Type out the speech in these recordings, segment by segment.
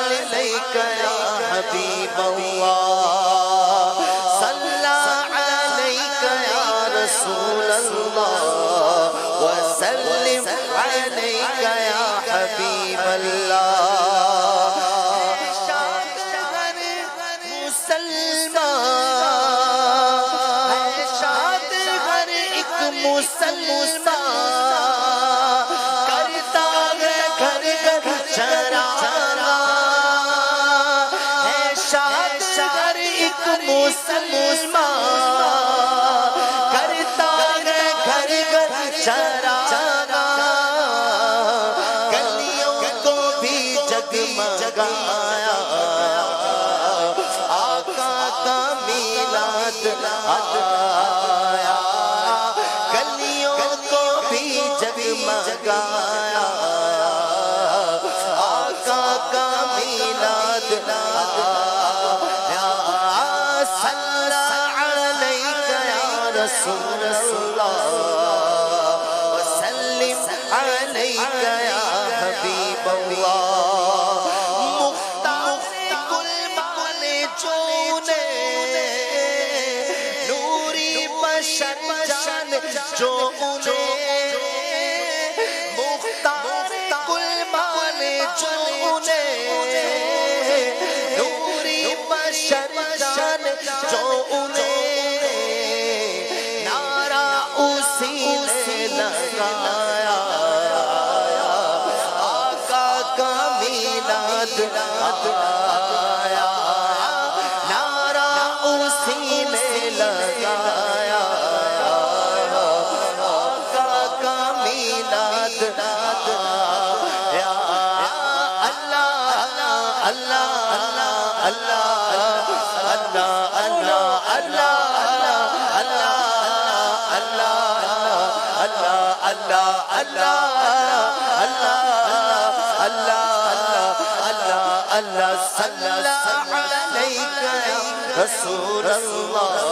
عليك يا حبيب الله صلى عليك يا رسول الله وسلم عليك يا حبيب الله رسول الله وسلم عليك يا حبيب الله مختار كل مال جونے نوری بشر جان جو انہیں مختار کل مال جونے نوری بشر جان جو انہیں اللہ صلی علیک یا رسول اللہ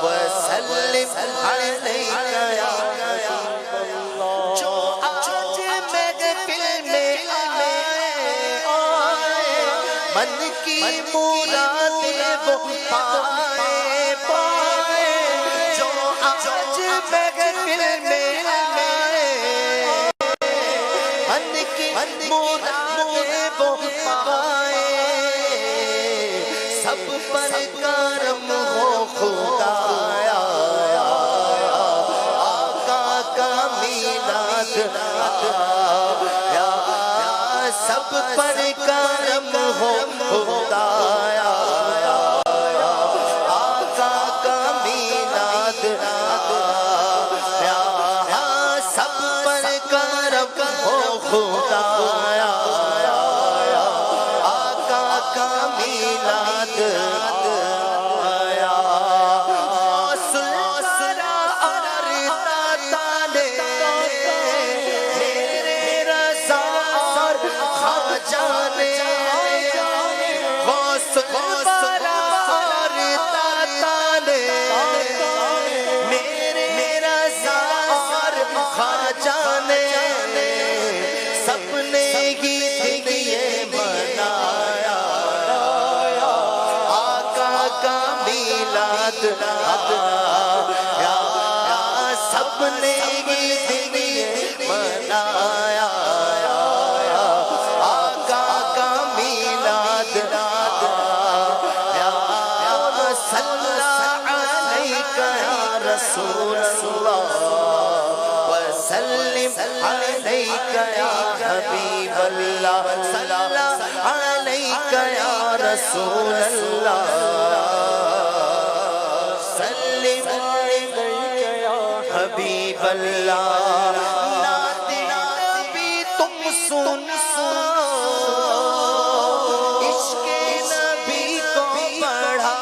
وسلم علیک یا حبیب اللہ جو آج محفل میں آئے من کی مرادیں وہ پائے جو آج محفل میں آئے من کی مرادیں وہ پائے سب پر کرم ہو خدایا آقا کا میلاد سب پر کرم ہو خدایا آقا کا میلاد سب پر کرم ہو خدایا سب نے یہ دن منایا آقا کا میلاد صلی علیک یا رسول اللہ وسلم علیک یا حبیب اللہ صلی علیک یا رسول اللہ حبیب اللہ نعت نبی تم سن عشق نبی کو پڑھا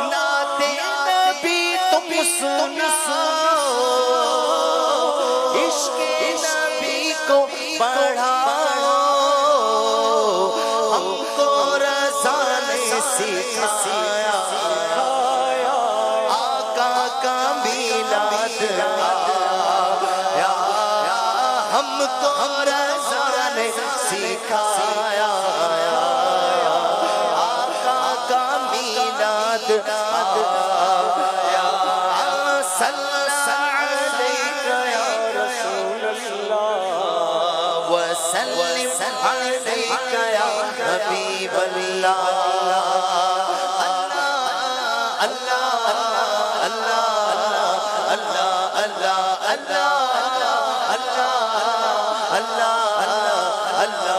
نعت نبی تم سن عشق نبی کو پڑھا ہم کو رضا نے سکھایا ہم کو رضا نے سکھایا آقا کا میلاد آیا صلی علیک یا رسول اللہ وسلم علیک یا حبیب اللہ اللہ اللہ اللہ اللہ اللہ اللہ اللہ اللہ